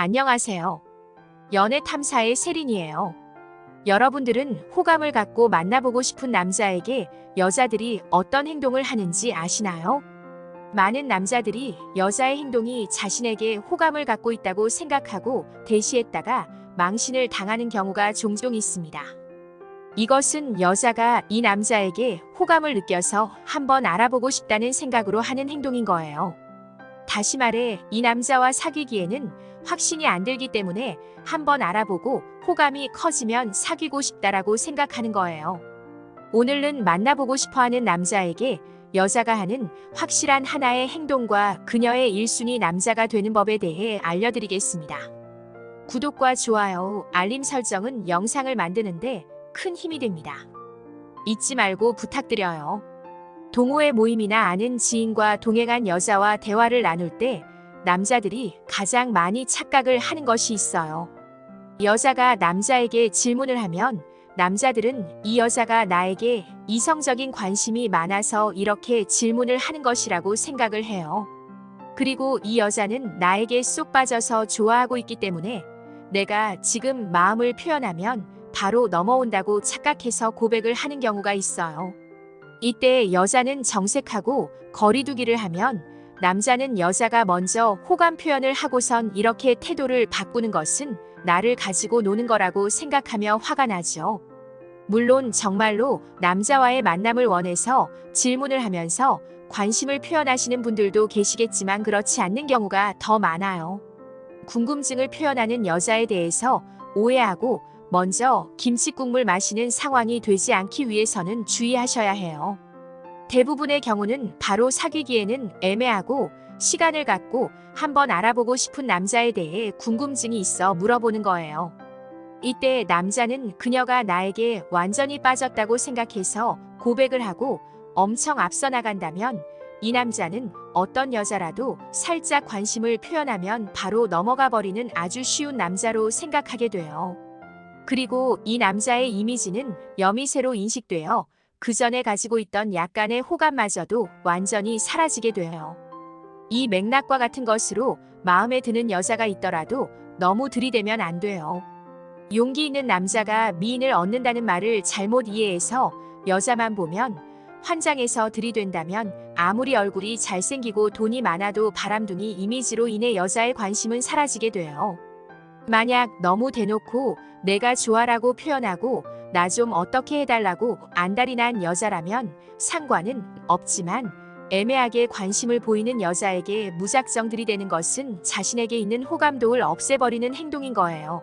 안녕하세요. 연애 탐사의 세린이에요. 여러분들은 호감을 갖고 만나보고 싶은 남자에게 여자들이 어떤 행동을 하는지 아시나요? 많은 남자들이 여자의 행동이 자신에게 호감을 갖고 있다고 생각하고 대시했다가 망신을 당하는 경우가 종종 있습니다. 이것은 여자가 이 남자에게 호감을 느껴서 한번 알아보고 싶다는 생각으로 하는 행동인 거예요. 다시 말해 이 남자와 사귀기에는 확신이 안 들기 때문에 한번 알아보고 호감이 커지면 사귀고 싶다라고 생각하는 거예요. 오늘은 만나보고 싶어하는 남자에게 여자가 하는 확실한 하나의 행동과 그녀의 1순위 남자가 되는 법에 대해 알려드리겠습니다. 구독과 좋아요, 알림 설정은 영상을 만드는데 큰 힘이 됩니다. 잊지 말고 부탁드려요. 동호회 모임이나 아는 지인과 동행한 여자와 대화를 나눌 때 남자들이 가장 많이 착각을 하는 것이 있어요. 여자가 남자에게 질문을 하면 남자들은 이 여자가 나에게 이성적인 관심이 많아서 이렇게 질문을 하는 것이라고 생각을 해요. 그리고 이 여자는 나에게 쏙 빠져서 좋아하고 있기 때문에 내가 지금 마음을 표현하면 바로 넘어온다고 착각해서 고백을 하는 경우가 있어요. 이때 여자는 정색하고 거리두기를 하면 남자는 여자가 먼저 호감 표현을 하고선 이렇게 태도를 바꾸는 것은 나를 가지고 노는 거라고 생각하며 화가 나죠. 물론 정말로 남자와의 만남을 원해서 질문을 하면서 관심을 표현하시는 분들도 계시겠지만 그렇지 않는 경우가 더 많아요. 궁금증을 표현하는 여자에 대해서 오해하고 먼저 김치국물 마시는 상황이 되지 않기 위해서는 주의하셔야 해요. 대부분의 경우는 바로 사귀기에는 애매하고 시간을 갖고 한번 알아보고 싶은 남자에 대해 궁금증이 있어 물어보는 거예요. 이때 남자는 그녀가 나에게 완전히 빠졌다고 생각해서 고백을 하고 엄청 앞서 나간다면 이 남자는 어떤 여자라도 살짝 관심을 표현하면 바로 넘어가 버리는 아주 쉬운 남자로 생각하게 돼요. 그리고 이 남자의 이미지는 여미새로 인식되어 그 전에 가지고 있던 약간의 호감마저도 완전히 사라지게 돼요. 이 맥락과 같은 것으로 마음에 드는 여자가 있더라도 너무 들이대면 안 돼요. 용기 있는 남자가 미인을 얻는다는 말을 잘못 이해해서 여자만 보면 환장해서 들이댄다면 아무리 얼굴이 잘생기고 돈이 많아도 바람둥이 이미지로 인해 여자의 관심은 사라지게 돼요. 만약 너무 대놓고 내가 좋아라고 표현하고 나 좀 어떻게 해달라고 안달이 난 여자라면 상관은 없지만 애매하게 관심을 보이는 여자에게 무작정 들이대는 것은 자신에게 있는 호감도를 없애버리는 행동인 거예요.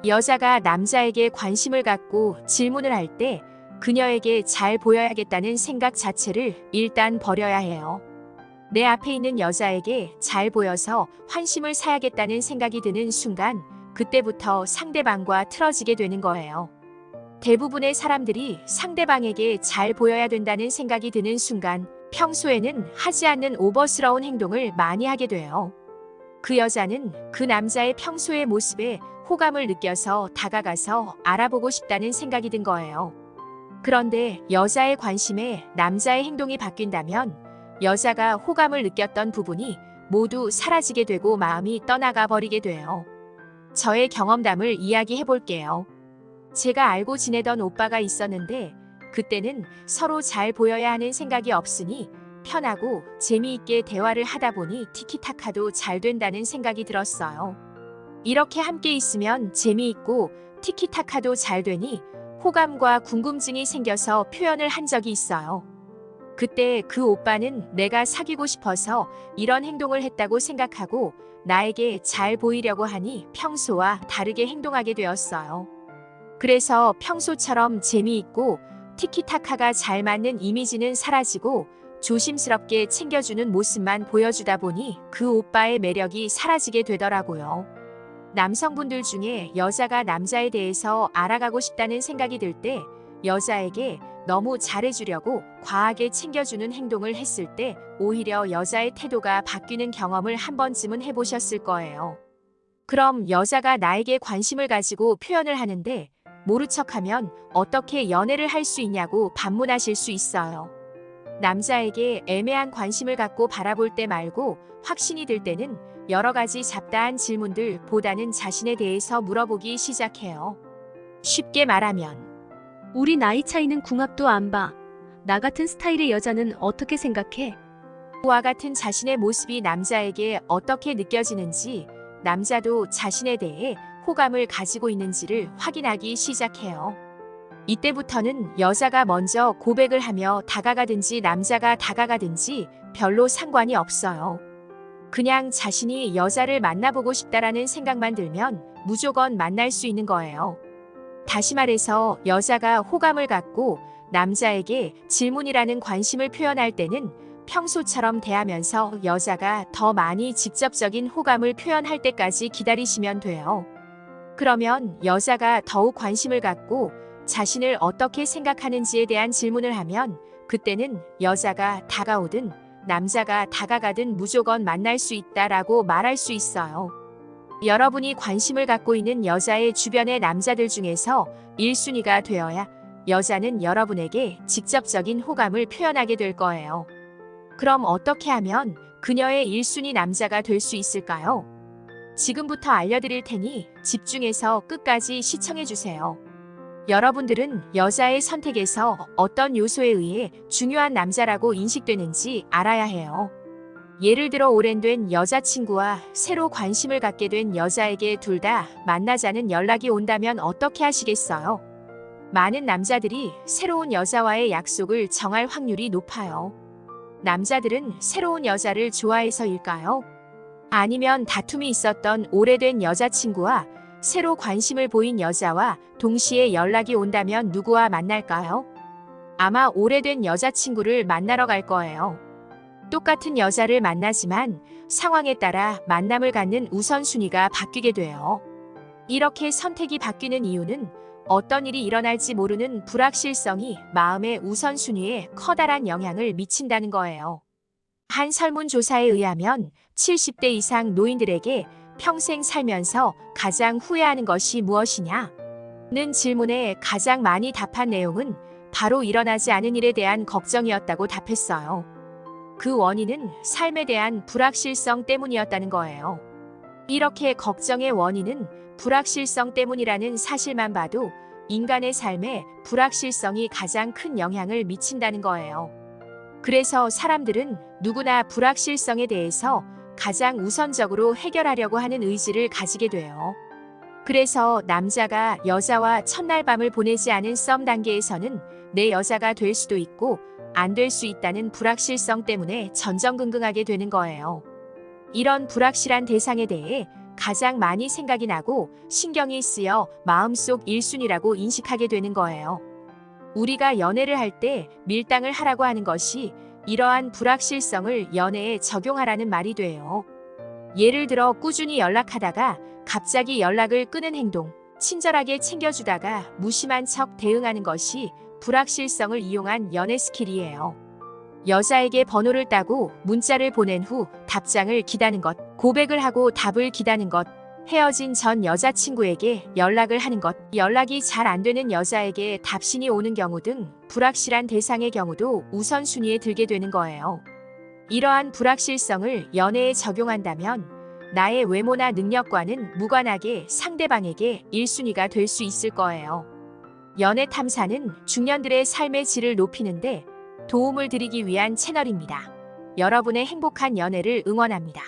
여자가 남자에게 관심을 갖고 질문을 할 때 그녀에게 잘 보여야겠다는 생각 자체를 일단 버려야 해요. 내 앞에 있는 여자에게 잘 보여서 환심을 사야겠다는 생각이 드는 순간 그때부터 상대방과 틀어지게 되는 거예요. 대부분의 사람들이 상대방에게 잘 보여야 된다는 생각이 드는 순간 평소에는 하지 않는 오버스러운 행동을 많이 하게 돼요. 그 여자는 그 남자의 평소의 모습에 호감을 느껴서 다가가서 알아보고 싶다는 생각이 든 거예요. 그런데 여자의 관심에 남자의 행동이 바뀐다면 여자가 호감을 느꼈던 부분이 모두 사라지게 되고 마음이 떠나가 버리게 돼요. 저의 경험담을 이야기해 볼게요. 제가 알고 지내던 오빠가 있었는데 그때는 서로 잘 보여야 하는 생각이 없으니 편하고 재미있게 대화를 하다 보니 티키타카도 잘 된다는 생각이 들었어요. 이렇게 함께 있으면 재미있고 티키타카도 잘 되니 호감과 궁금증이 생겨서 표현을 한 적이 있어요. 그때 그 오빠는 내가 사귀고 싶어서 이런 행동을 했다고 생각하고 나에게 잘 보이려고 하니 평소와 다르게 행동하게 되었어요. 그래서 평소처럼 재미있고 티키타카가 잘 맞는 이미지는 사라지고 조심스럽게 챙겨주는 모습만 보여주다 보니 그 오빠의 매력이 사라지게 되더라고요. 남성분들 중에 여자가 남자에 대해서 알아가고 싶다는 생각이 들 때 여자에게 너무 잘해주려고 과하게 챙겨주는 행동을 했을 때 오히려 여자의 태도가 바뀌는 경험을 한 번쯤은 해보셨을 거예요. 그럼 여자가 나에게 관심을 가지고 표현을 하는데 모른 척하면 어떻게 연애를 할 수 있냐고 반문하실 수 있어요. 남자에게 애매한 관심을 갖고 바라볼 때 말고 확신이 들 때는 여러 가지 잡다한 질문들보다는 자신에 대해서 물어보기 시작해요. 쉽게 말하면 우리 나이 차이는 궁합도 안 봐. 나 같은 스타일의 여자는 어떻게 생각해? 와 같은 자신의 모습이 남자에게 어떻게 느껴지는지, 남자도 자신에 대해 호감을 가지고 있는지를 확인하기 시작해요. 이때부터는 여자가 먼저 고백을 하며 다가가든지 남자가 다가가든지 별로 상관이 없어요. 그냥 자신이 여자를 만나보고 싶다라는 생각만 들면 무조건 만날 수 있는 거예요. 다시 말해서 여자가 호감을 갖고 남자에게 질문이라는 관심을 표현할 때는 평소처럼 대하면서 여자가 더 많이 직접적인 호감을 표현할 때까지 기다리시면 돼요. 그러면 여자가 더욱 관심을 갖고 자신을 어떻게 생각하는지에 대한 질문을 하면 그때는 여자가 다가오든 남자가 다가가든 무조건 만날 수 있다라고 말할 수 있어요. 여러분이 관심을 갖고 있는 여자의 주변의 남자들 중에서 1순위가 되어야 여자는 여러분에게 직접적인 호감을 표현하게 될 거예요. 그럼 어떻게 하면 그녀의 1순위 남자가 될 수 있을까요? 지금부터 알려드릴 테니 집중해서 끝까지 시청해주세요. 여러분들은 여자의 선택에서 어떤 요소에 의해 중요한 남자라고 인식되는지 알아야 해요. 예를 들어 오랜된 여자친구와 새로 관심을 갖게 된 여자에게 둘 다 만나자는 연락이 온다면 어떻게 하시겠어요? 많은 남자들이 새로운 여자와의 약속을 정할 확률이 높아요. 남자들은 새로운 여자를 좋아해서일까요? 아니면 다툼이 있었던 오래된 여자친구와 새로 관심을 보인 여자와 동시에 연락이 온다면 누구와 만날까요? 아마 오래된 여자친구를 만나러 갈 거예요. 똑같은 여자를 만나지만 상황에 따라 만남을 갖는 우선순위가 바뀌게 돼요. 이렇게 선택이 바뀌는 이유는 어떤 일이 일어날지 모르는 불확실성이 마음의 우선순위에 커다란 영향을 미친다는 거예요. 한 설문조사에 의하면 70대 이상 노인들에게 평생 살면서 가장 후회하는 것이 무엇이냐? 는 질문에 가장 많이 답한 내용은 바로 일어나지 않은 일에 대한 걱정이었다고 답했어요. 그 원인은 삶에 대한 불확실성 때문이었다는 거예요. 이렇게 걱정의 원인은 불확실성 때문이라는 사실만 봐도 인간의 삶에 불확실성이 가장 큰 영향을 미친다는 거예요. 그래서 사람들은 누구나 불확실성에 대해서 가장 우선적으로 해결하려고 하는 의지를 가지게 돼요. 그래서 남자가 여자와 첫날 밤을 보내지 않은 썸 단계에서는 내 여자가 될 수도 있고 안 될 수 있다는 불확실성 때문에 전전긍긍하게 되는 거예요. 이런 불확실한 대상에 대해 가장 많이 생각이 나고 신경이 쓰여 마음속 1순위라고 인식하게 되는 거예요. 우리가 연애를 할 때 밀당을 하라고 하는 것이 이러한 불확실성을 연애에 적용하라는 말이 돼요. 예를 들어 꾸준히 연락하다가 갑자기 연락을 끊은 행동, 친절하게 챙겨주다가 무심한 척 대응하는 것이 불확실성을 이용한 연애 스킬이에요. 여자에게 번호를 따고 문자를 보낸 후 답장을 기다는 것, 고백을 하고 답을 기다는 것, 헤어진 전 여자친구에게 연락을 하는 것, 연락이 잘 안 되는 여자에게 답신이 오는 경우 등 불확실한 대상의 경우도 우선순위에 들게 되는 거예요. 이러한 불확실성을 연애에 적용한다면 나의 외모나 능력과는 무관하게 상대방에게 1순위가 될 수 있을 거예요. 연애 탐사는 중년들의 삶의 질을 높이는데 도움을 드리기 위한 채널입니다. 여러분의 행복한 연애를 응원합니다.